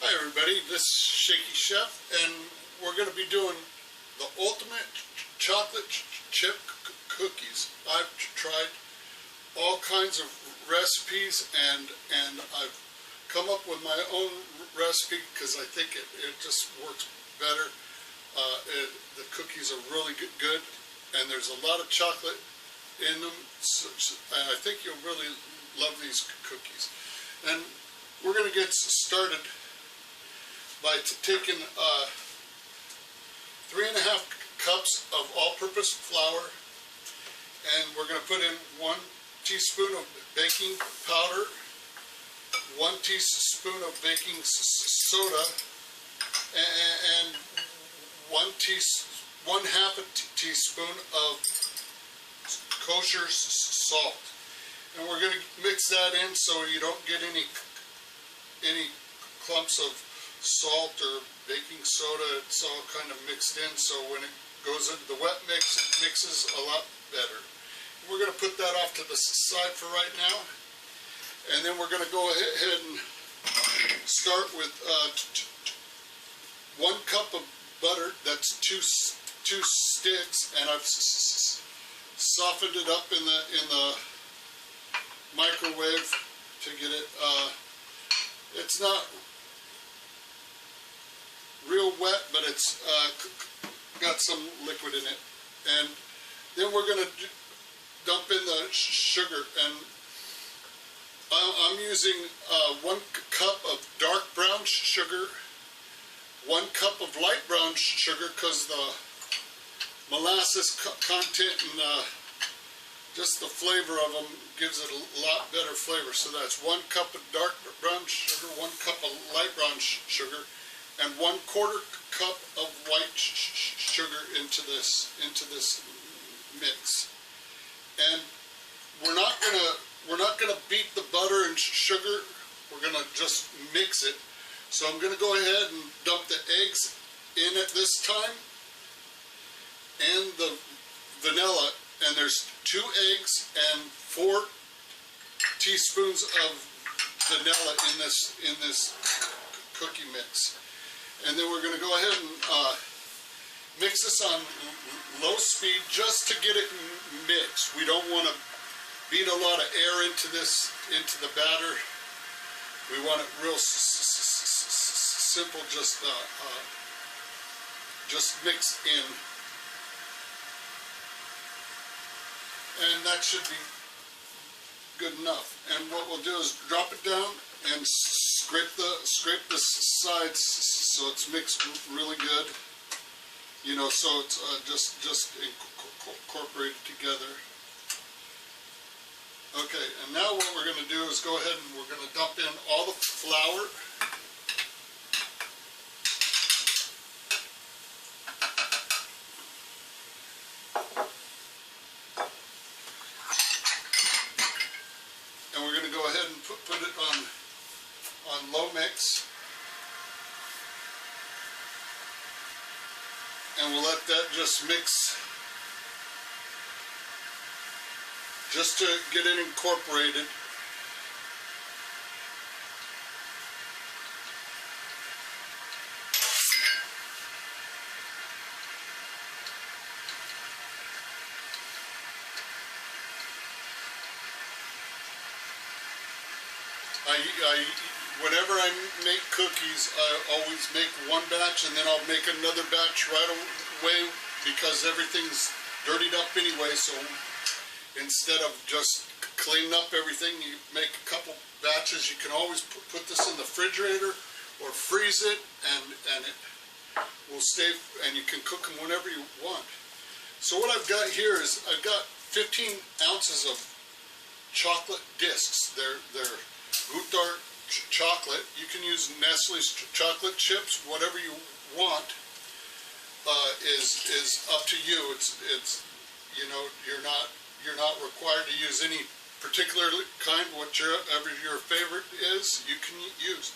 Hi everybody, this is Shaky Chef, and we're going to be doing the ultimate chocolate chip cookies. I've tried all kinds of recipes and I've come up with my own recipe because I think it just works better. The cookies are really good and there's a lot of chocolate in them, and I think you'll really love these cookies. And we're going to get started by taking 3½ cups of all-purpose flour, and we're going to put in 1 teaspoon of baking powder, 1 teaspoon of baking soda, and 1/2 teaspoon of kosher salt. And we're going to mix that in so you don't get any clumps of salt or baking soda. It's all kind of mixed in, so when it goes into the wet mix, it mixes a lot better. We're going to put that off to the side for right now, and then we're going to go ahead and start with 1 cup of butter. That's two sticks, and I've softened it up in the microwave to get it. It's not real wet, but it's got some liquid in it. And then we're going to dump in the sugar, and I'm using 1 cup of dark brown sugar, 1 cup of light brown sugar, because the molasses content and just the flavor of them gives it a lot better flavor. So that's 1 cup of dark brown sugar, 1 cup of light brown sugar, and 1/4 cup of white sugar into this mix. And we're not gonna beat the butter and sugar. We're gonna just mix it. So I'm gonna go ahead and dump the eggs in at this time, and the vanilla. And there's 2 eggs and 4 teaspoons of vanilla in this cookie mix. And then we're going to go ahead and mix this on low speed just to get it mixed. We don't want to beat a lot of air into the batter. We want it real simple, just mixed in. And that should be good enough. And what we'll do is drop it down and scrape the sides so it's mixed really good. You know, so it's just incorporated together. Okay, and now what we're going to do is go ahead and we're going to dump in all the flour. Go ahead and put it on low mix, and we'll let that just mix just to get it incorporated. Whenever I make cookies, I always make 1 batch and then I'll make another batch right away because everything's dirtied up anyway. So instead of just cleaning up everything, you make a couple batches. You can always put this in the refrigerator or freeze it, and it will stay, and you can cook them whenever you want. So what I've got here is I've got 15 ounces of chocolate discs. They're Goutard chocolate. You can use Nestle's chocolate chips, whatever you want. Is up to you. It's you know, you're not required to use any particular kind. Whatever your favorite is, you can use.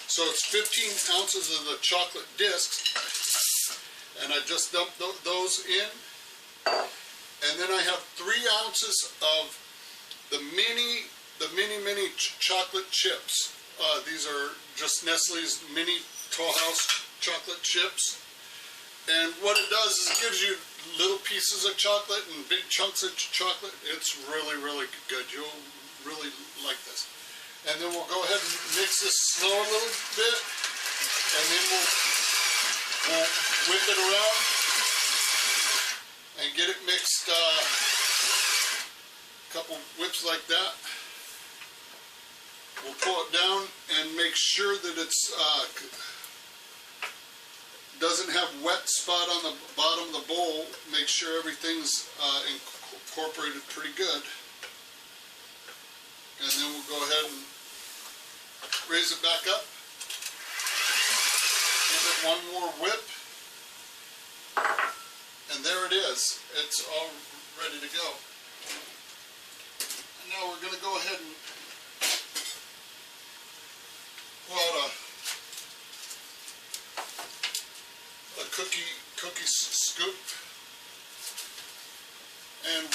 So it's 15 ounces of the chocolate discs, and I just dumped those in, and then I have 3 ounces of the mini chocolate chips. These are just Nestle's mini Toll House chocolate chips. And what it does is it gives you little pieces of chocolate and big chunks of chocolate. It's really, really good. You'll really like this. And then we'll go ahead and mix this slow a little bit. And then we'll whip it around and get it mixed a couple whips like that. We'll pull it down and make sure that it's doesn't have wet spot on the bottom of the bowl. Make sure everything's incorporated pretty good. And then we'll go ahead and raise it back up. Give it one more whip. And there it is. It's all ready to go. And now we're going to go ahead and pull out a cookie scoop, and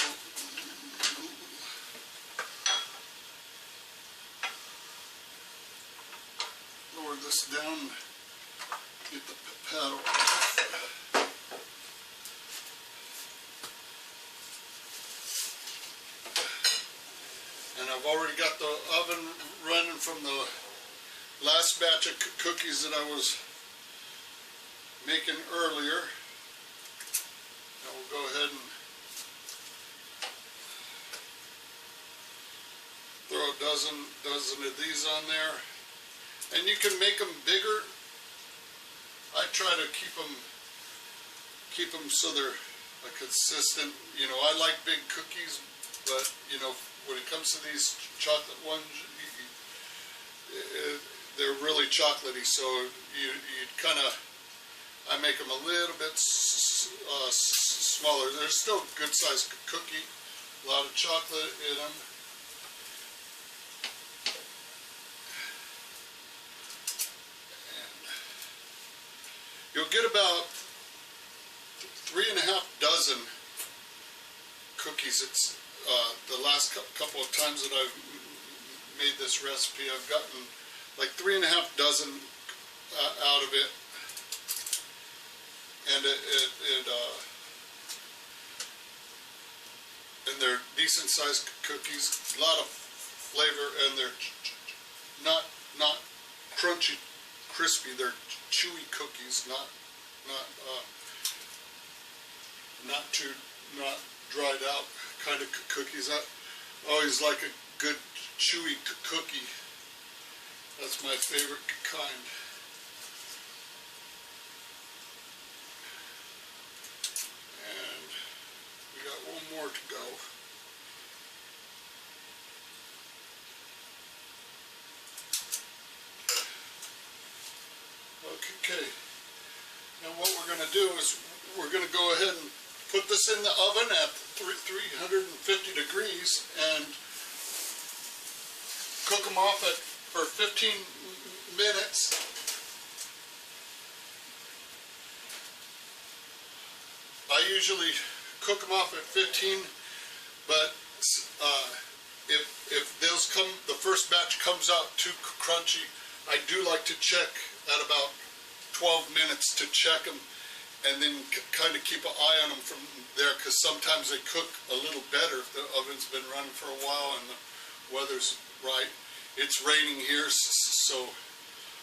we'll lower this down, get the paddle off. And I've already got the oven running from the last batch of cookies that I was making earlier. Now we'll go ahead and throw a dozen of these on there. And you can make them bigger. I try to keep them so they're a consistent, I like big cookies, but when it comes to these chocolate ones, they're really chocolatey, so you kind of, I make them a little bit smaller. They're still good sized cookie, a lot of chocolate in them. And you'll get about 3.5 dozen cookies. It's the last couple of times that I've made this recipe, I've gotten like 3.5 dozen out of it. And and they're decent sized cookies, a lot of flavor, and they're not crunchy, crispy. They're chewy cookies, not dried out kind of cookies. I always like a good chewy cookie. That's my favorite kind. More to go. Okay, now what we're going to do is we're going to go ahead and put this in the oven at 350 degrees and cook them off for 15 minutes. I usually cook them off at 15, but if the first batch comes out too crunchy, I do like to check at about 12 minutes to check them, and then kind of keep an eye on them from there, because sometimes they cook a little better if the oven's been running for a while and the weather's right. It's raining here, so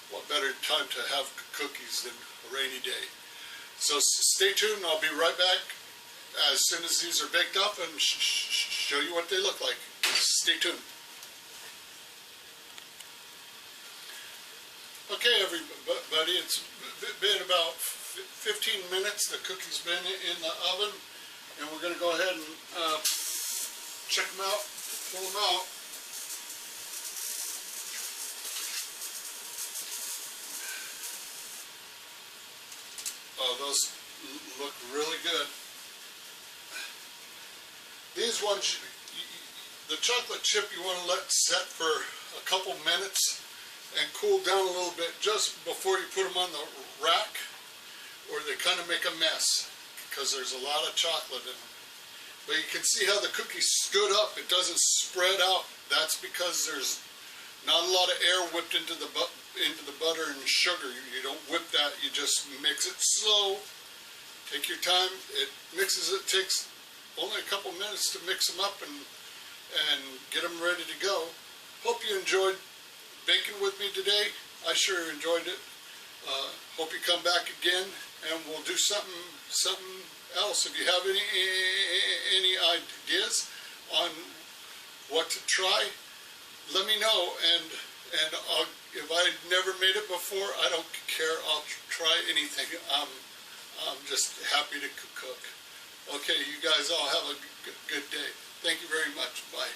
what better time to have cookies than a rainy day? So stay tuned, I'll be right back as soon as these are baked up and show you what they look like. Stay tuned. Okay, everybody, it's been about 15 minutes. The cookie's been in the oven, and we're going to go ahead and check them out, pull them out. Oh, those look really good. These ones, the chocolate chip, you want to let set for a couple minutes and cool down a little bit just before you put them on the rack, or they kind of make a mess because there's a lot of chocolate in them. But you can see how the cookie stood up. It doesn't spread out. That's because there's Not a lot of air whipped into the butter and sugar. You don't whip that. You just mix it slow. Take your time. It mixes. It takes only a couple minutes to mix them up and get them ready to go. Hope you enjoyed baking with me today. I sure enjoyed it. Hope you come back again, and we'll do something else. If you have any ideas on what to try, let me know. And if I never made it before, I don't care. I'll try anything. I'm just happy to cook. Okay, you guys all have a good day. Thank you very much. Bye.